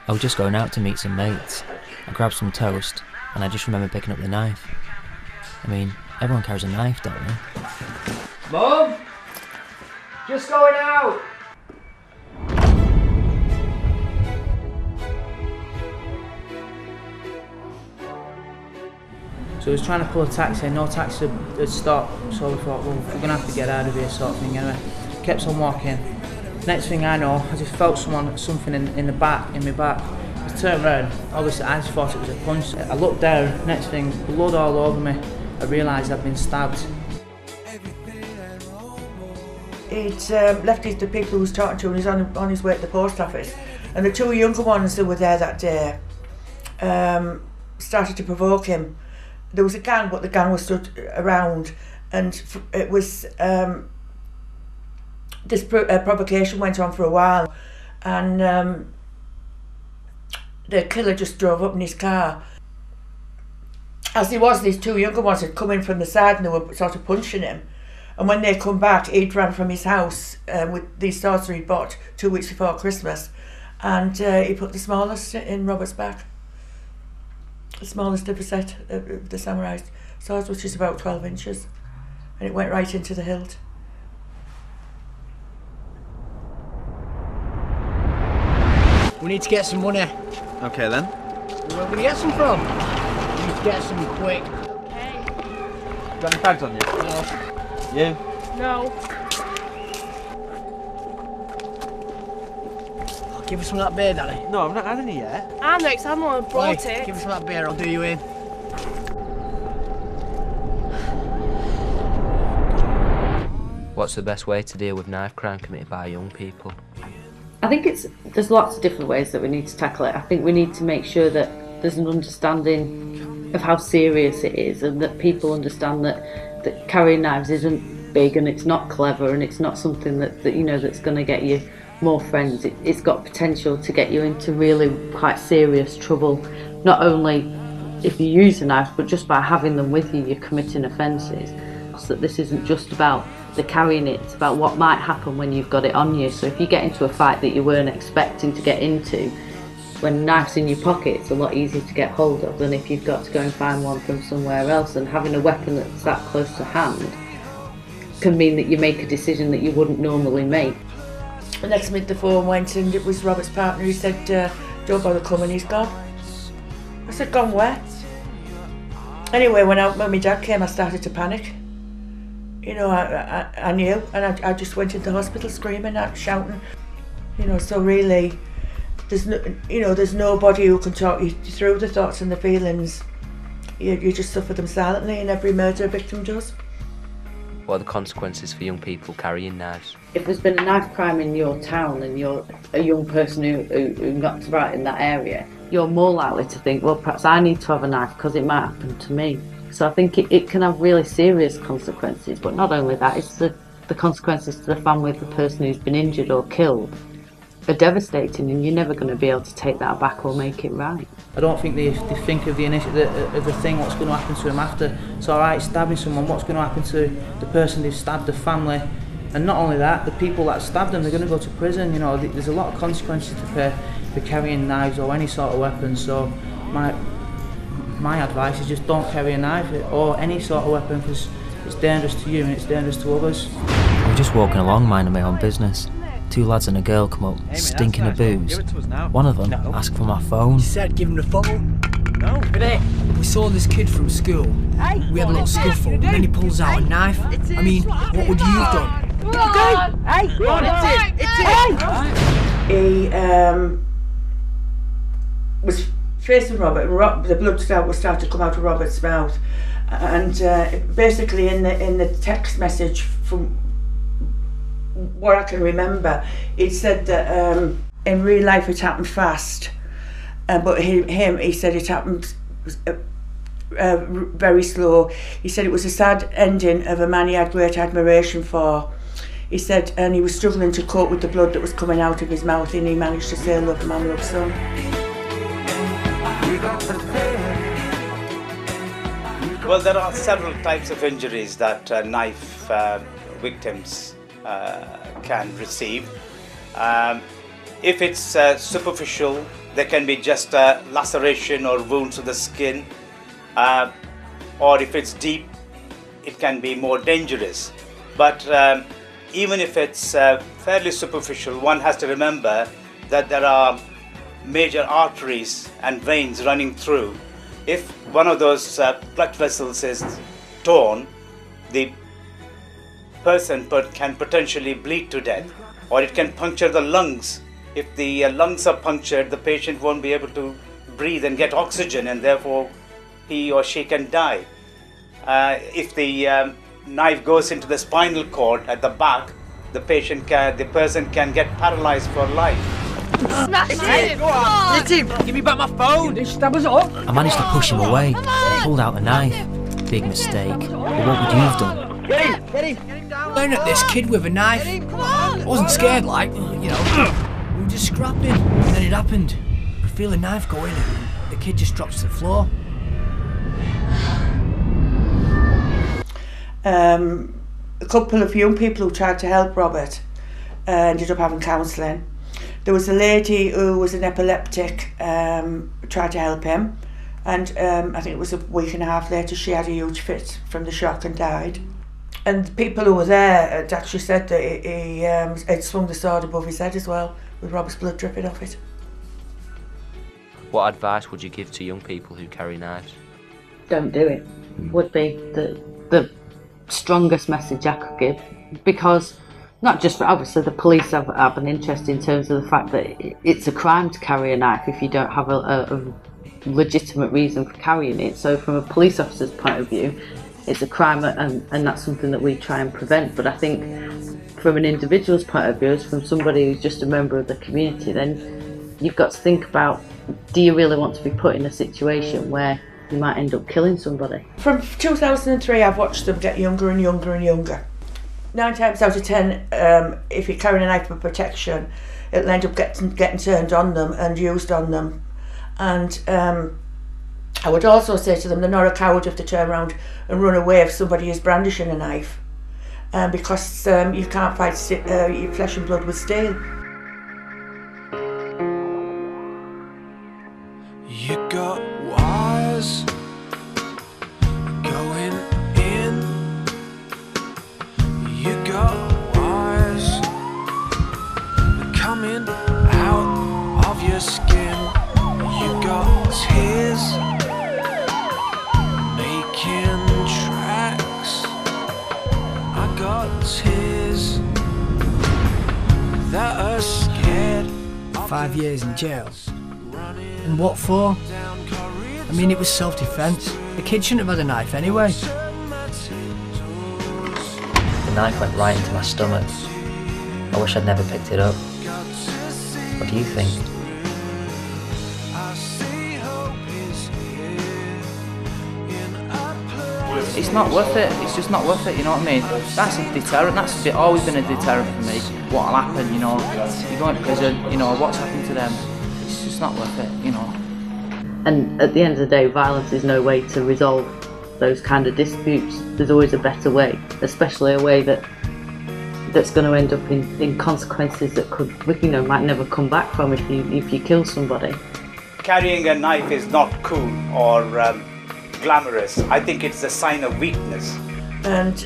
I was just going out to meet some mates. I grabbed some toast, and I just remember picking up the knife. I mean, everyone carries a knife, don't they? Mum! Just going out! So he was trying to pull a taxi and no taxi had stopped, so we thought, well, we're going to have to get out of here sort of thing anyway. Kept on walking. Next thing I know, I just felt something in my back. I turned around, obviously I just thought it was a punch. I looked down, next thing, blood all over me. I realised I'd been stabbed. He'd left the people who was talking to him, he was on his way to the post office. And the two younger ones that were there that day started to provoke him. There was a gang, but the gang was stood around, and it was this provocation went on for a while, and the killer just drove up in his car. As he was, these two younger ones had come in from the side and they were sort of punching him. And when they come back, he'd ran from his house with these swords he'd bought 2 weeks before Christmas, and he put the smallest in Robert's back. The smallest of a set of the samurai swords, which is about 12 inches, and it went right into the hilt. We need to get some money. Okay then. Where are we going to get some from? We need to get some quick. Okay. Got any bags on you? No. You? No. Oh, give us some of that beer, Daddy. No, I've not had any yet. I'm next, I'm on brought it. Give us some of that beer, I'll do you in. What's the best way to deal with knife crime committed by young people? I think there's lots of different ways that we need to tackle it. I think we need to make sure that there's an understanding of how serious it is, and that people understand that carrying knives isn't big and it's not clever and it's not something that you know that's going to get you more friends. It's got potential to get you into really quite serious trouble, not only if you use a knife, but just by having them with you, you're committing offences. So that this isn't just about the carrying it, it's about what might happen when you've got it on you. So if you get into a fight that you weren't expecting to get into, when a knife's in your pocket, it's a lot easier to get hold of than if you've got to go and find one from somewhere else. And having a weapon that's that close to hand can mean that you make a decision that you wouldn't normally make. The next minute the phone went and it was Robert's partner. He said, don't bother coming, he's gone. I said, gone where? Anyway, when my dad came, I started to panic. You know, I knew, and I just went into hospital screaming and shouting. You know, so really, there's nobody who can talk you through the thoughts and the feelings. You just suffer them silently, and every murder victim does. What are the consequences for young people carrying knives? If there's been a knife crime in your town and you're a young person who got right in that area, you're more likely to think, well, perhaps I need to have a knife because it might happen to me. So I think it can have really serious consequences, but not only that, it's the consequences to the family of the person who's been injured or killed are devastating, and you're never going to be able to take that back or make it right. I don't think they think of the thing, what's going to happen to them after. It's alright stabbing someone, what's going to happen to the person who stabbed the family? And not only that, the people that stabbed them, they're going to go to prison. You know, there's a lot of consequences to pay for carrying knives or any sort of weapon. So my advice is just don't carry a knife or any sort of weapon, because it's dangerous to you and it's dangerous to others. I was just walking along minding my own business. 2 lads and a girl come up, stinking of booze. One of them asked for my phone. She said, give him the phone. No. We saw this kid from school. We had a little scuffle, and then he pulls out a knife. I mean, what would you have done? He was facing Robert, and the blood was starting to come out of Robert's mouth. And basically, in the text message, from what I can remember, it said that in real life it happened fast, but he said it happened very slow. He said it was a sad ending of a man he had great admiration for. He said, and he was struggling to cope with the blood that was coming out of his mouth, and he managed to say, "Love man, love son." Well, there are several types of injuries that knife victims can receive. If it's superficial, there can be just a laceration or wounds to the skin, or if it's deep, it can be more dangerous. But even if it's fairly superficial, one has to remember that there are major arteries and veins running through. If one of those blood vessels is torn, the person can potentially bleed to death, or it can puncture the lungs. If the lungs are punctured, the patient won't be able to breathe and get oxygen, and therefore he or she can die. If the knife goes into the spinal cord at the back, the person can get paralyzed for life. Hit him! Give me back my phone! They stab us up! I managed to push him away. He pulled out a knife. Big mistake. But what would you have done? Get him! Staring at this kid with a knife. I wasn't scared, like, you know. We were just scrapping, and then it happened. I could feel the knife go in, and the kid just drops to the floor. A couple of young people who tried to help Robert ended up having counselling. There was a lady who was an epileptic, tried to help him, and I think it was a week and a half later she had a huge fit from the shock and died. And the people who were there had actually said that he had swung the sword above his head as well, with Robert's blood dripping off it. What advice would you give to young people who carry knives? Don't do it, would be the strongest message I could give, because not just for, obviously the police have an interest in terms of the fact that it's a crime to carry a knife if you don't have a legitimate reason for carrying it. So from a police officer's point of view, it's a crime, and that's something that we try and prevent. But I think from an individual's point of view, from somebody who's just a member of the community, then you've got to think about, do you really want to be put in a situation where you might end up killing somebody? From 2003 I've watched them get younger and younger and younger. 9 times out of 10, if you're carrying a knife for protection, it'll end up getting turned on them and used on them. And I would also say to them, they're not a coward if they turn around and run away if somebody is brandishing a knife, because you can't fight your flesh and blood with steel. You got wires going in, you got wires coming out of your skin, you got tears making tracks, I got tears that are scared. 5 years in jail. And what for? I mean, it was self-defence. The kid shouldn't have had a knife anyway. The knife went right into my stomach. I wish I'd never picked it up. What do you think? It's not worth it. It's just not worth it, you know what I mean? That's a deterrent. That's always been a deterrent for me. What'll happen, you know? You go into prison, you know, what's happened to them? It's just not worth it, you know. And at the end of the day, violence is no way to resolve those kind of disputes. There's always a better way, especially a way that's going to end up in consequences that could, you know, might never come back from if you kill somebody. Carrying a knife is not cool or glamorous. I think it's a sign of weakness. And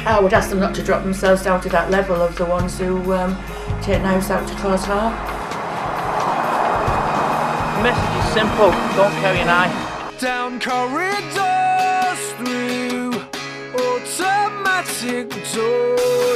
I would ask them not to drop themselves down to that level of the ones who take knives out to cause harm. The message is simple, don't carry a knife. Down corridors, through automatic doors.